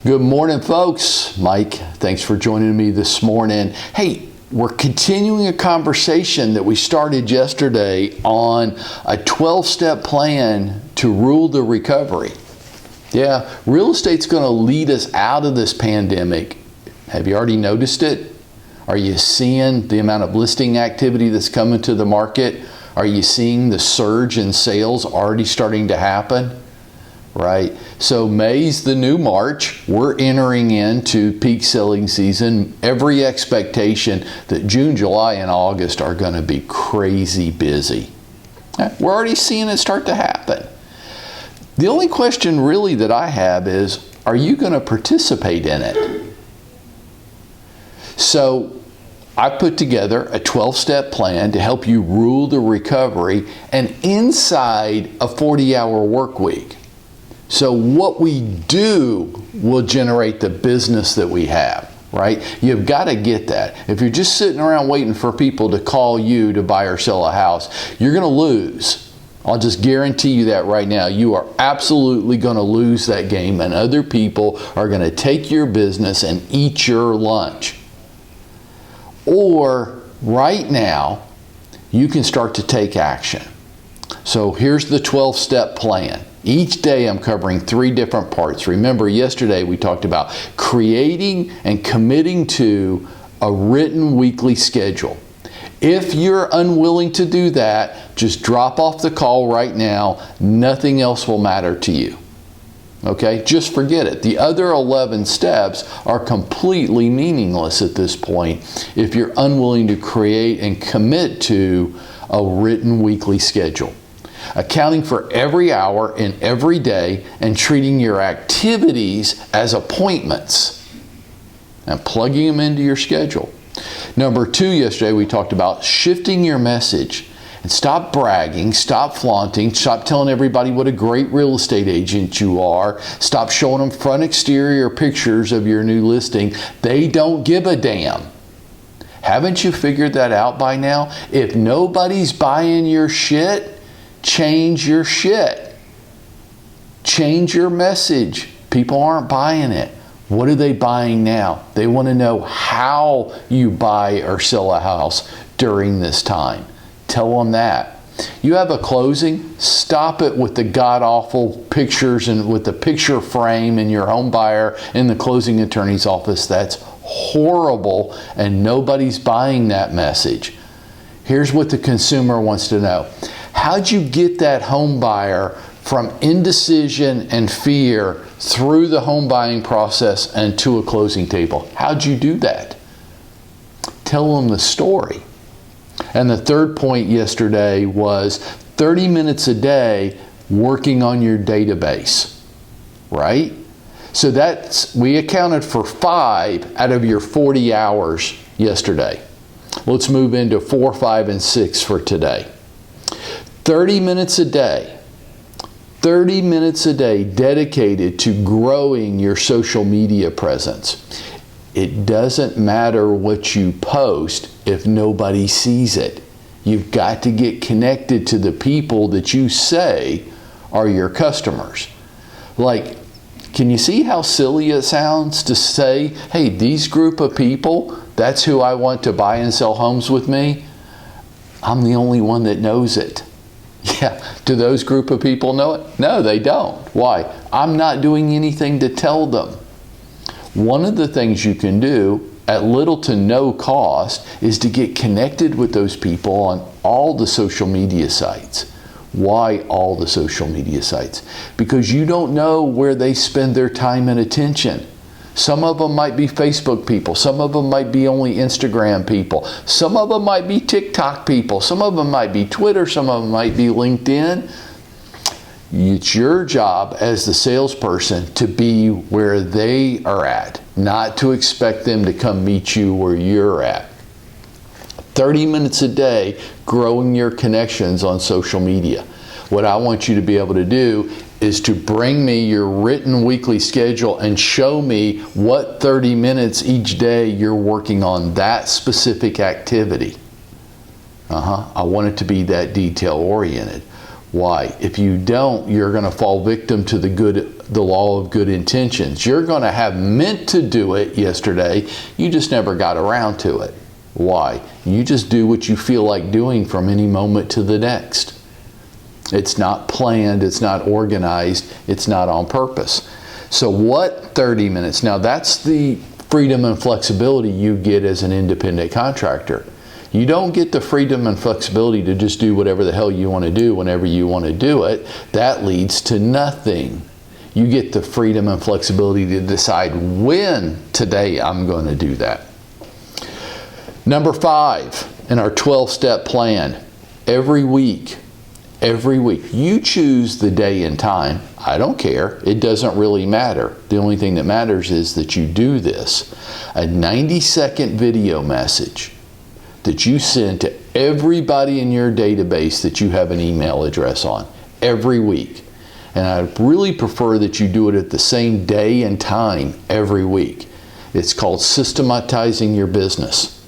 Good morning, folks. Mike, thanks for joining me this morning. Hey, we're continuing a conversation that we started yesterday on a 12-step plan to rule the recovery. Yeah, real estate's going to lead us out of this pandemic. Have you already noticed it? Are you seeing the amount of listing activity that's coming to the market? Are you seeing the surge in sales already starting to happen? Right? So May's the new March. We're entering into peak selling season. Every expectation that June, July, and August are going to be crazy busy. We're already seeing it start to happen. The only question really that I have is, are you going to participate in it? So I put together a 12-step plan to help you rule the recovery and inside a 40-hour work week. So what we do will generate the business that we have, right? You've got to get that. If you're just sitting around waiting for people to call you to buy or sell a house, you're going to lose. I'll just guarantee you that right now. You are absolutely going to lose that game, and other people are going to take your business and eat your lunch. Or right now, you can start to take action. So here's the 12-step plan. Each day I'm covering 3 different parts. Remember, yesterday we talked about creating and committing to a written weekly schedule. If you're unwilling to do that, just drop off the call right now. Nothing else will matter to you. Okay? Just forget it. The other 11 steps are completely meaningless at this point if you're unwilling to create and commit to a written weekly schedule. Accounting for every hour in every day and treating your activities as appointments and plugging them into your schedule. Number 2, yesterday we talked about shifting your message. And stop bragging, stop flaunting, stop telling everybody what a great real estate agent you are. Stop showing them front exterior pictures of your new listing. They don't give a damn. Haven't you figured that out by now? If nobody's buying your shit, change your shit. Change your message. People aren't buying it. What are they buying now? They want to know how you buy or sell a house during this time. Tell them that. You have a closing, stop it with the god-awful pictures and with the picture frame in your home buyer in the closing attorney's office. That's horrible, and nobody's buying that message. Here's what the consumer wants to know. How'd you get that home buyer from indecision and fear through the home buying process and to a closing table? How'd you do that? Tell them the story. And the third point yesterday was 30 minutes a day working on your database, right? So we accounted for 5 out of your 40 hours yesterday. Let's move into 4, 5, and 6 for today. 30 minutes a day. 30 minutes a day dedicated to growing your social media presence. It doesn't matter what you post if nobody sees it. You've got to get connected to the people that you say are your customers. Like, can you see how silly it sounds to say, hey, these group of people, that's who I want to buy and sell homes with me? I'm the only one that knows it. Yeah, do those group of people know it? No, they don't. Why? I'm not doing anything to tell them. One of the things you can do at little to no cost is to get connected with those people on all the social media sites. Why all the social media sites? Because you don't know where they spend their time and attention. Some of them might be Facebook people. Some of them might be only Instagram people. Some of them might be TikTok people. Some of them might be Twitter. Some of them might be LinkedIn. It's your job as the salesperson to be where they are at, not to expect them to come meet you where you're at. 30 minutes a day growing your connections on social media. What I want you to be able to do is to bring me your written weekly schedule and show me what 30 minutes each day you're working on that specific activity. I want it to be that detail oriented. Why? If you don't, you're going to fall victim to the the law of good intentions. You're going to have meant to do it yesterday. You just never got around to it. Why? You just do what you feel like doing from any moment to the next. It's not planned. It's not organized. It's not on purpose. So what 30 minutes? Now that's the freedom and flexibility you get as an independent contractor. You don't get the freedom and flexibility to just do whatever the hell you want to do whenever you want to do it. That leads to nothing. You get the freedom and flexibility to decide when today I'm going to do that. Number 5 in our 12-step plan, every week, you choose the day and time. I don't care. It doesn't really matter. The only thing that matters is that you do this. A 90-second video message that you send to everybody in your database that you have an email address on every week. And I really prefer that you do it at the same day and time every week. It's called systematizing your business.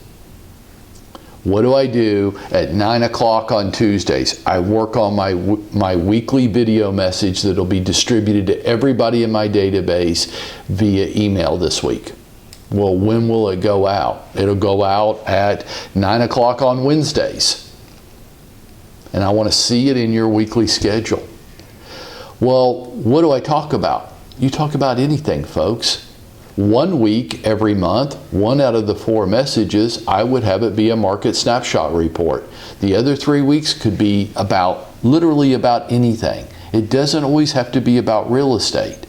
What do I do at 9 o'clock on Tuesdays? I work on my weekly video message that'll be distributed to everybody in my database via email this week. Well, when will it go out? It'll go out at 9 o'clock on Wednesdays. And I want to see it in your weekly schedule. Well, what do I talk about? You talk about anything, folks. 1 week every month, 1 out of the 4 messages, I would have it be a market snapshot report. The other 3 weeks could be literally about anything. It doesn't always have to be about real estate.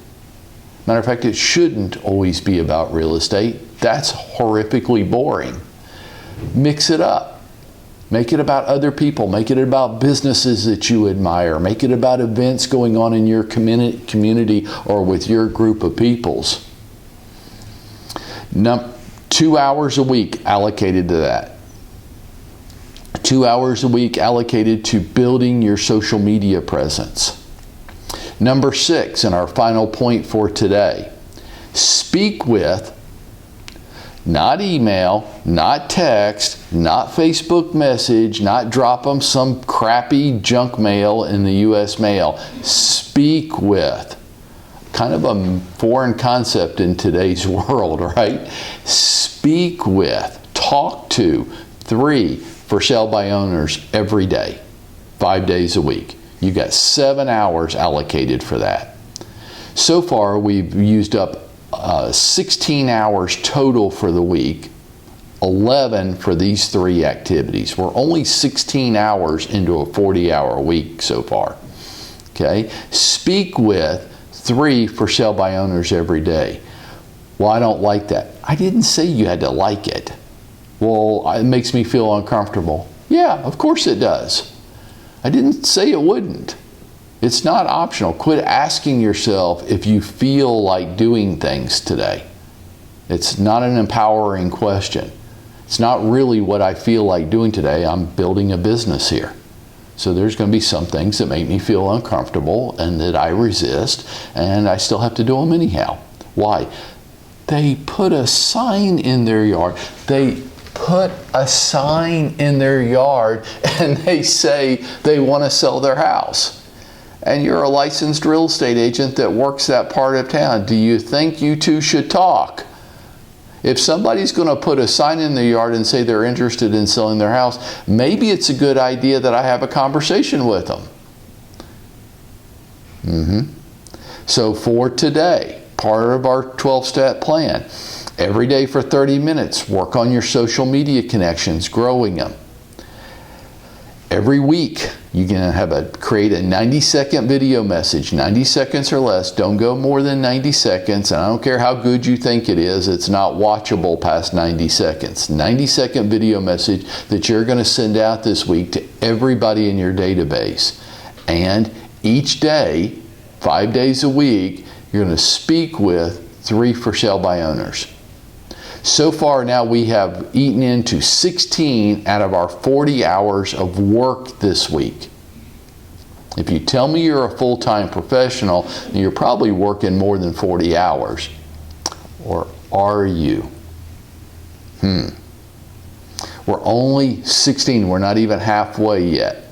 Matter of fact, it shouldn't always be about real estate. That's horrifically boring. Mix it up. Make it about other people. Make it about businesses that you admire. Make it about events going on in your community or with your group of peoples. 2 hours a week allocated to that. 2 hours a week allocated to building your social media presence. Number 6, and our final point for today, speak with, not email, not text, not Facebook message, not drop them some crappy junk mail in the U.S. mail. Speak with. Kind of a foreign concept in today's world, right? Speak with, talk to 3 for sale by owners every day, 5 days a week. You got 7 hours allocated for that. So far, we've used up 16 hours total for the week, 11 for these 3 activities. We're only 16 hours into a 40-hour week so far. Okay? Speak with 3 for sale by owners every day. Well, I don't like that. I didn't say you had to like it. Well, it makes me feel uncomfortable. Yeah, of course it does. I didn't say it wouldn't. It's not optional. Quit asking yourself if you feel like doing things today. It's not an empowering question. It's not really what I feel like doing today. I'm building a business here. So there's going to be some things that make me feel uncomfortable and that I resist, and I still have to do them anyhow. Why? They put a sign in their yard. They put a sign in their yard and they say they want to sell their house. And you're a licensed real estate agent that works that part of town. Do you think you two should talk? If somebody's going to put a sign in their yard and say they're interested in selling their house, maybe it's a good idea that I have a conversation with them. So for today, part of our 12-step plan, every day for 30 minutes, work on your social media connections, growing them. Every week, you can create a 90-second video message, 90 seconds or less. Don't go more than 90 seconds. And I don't care how good you think it is, it's not watchable past 90 seconds. 90-second video message that you're going to send out this week to everybody in your database. And each day, 5 days a week, you're going to speak with 3 for sale by owners. So far now we have eaten into 16 out of our 40 hours of work this week. If you tell me you're a full-time professional, then you're probably working more than 40 hours. Or are you? We're only 16. We're not even halfway yet.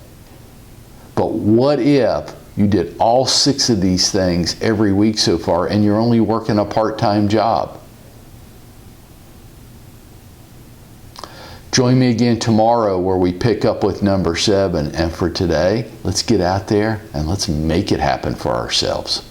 But what if You did all 6 of these things every week so far, and you're only working a part-time job. Join me again tomorrow where we pick up with number 7. And for today, let's get out there and let's make it happen for ourselves.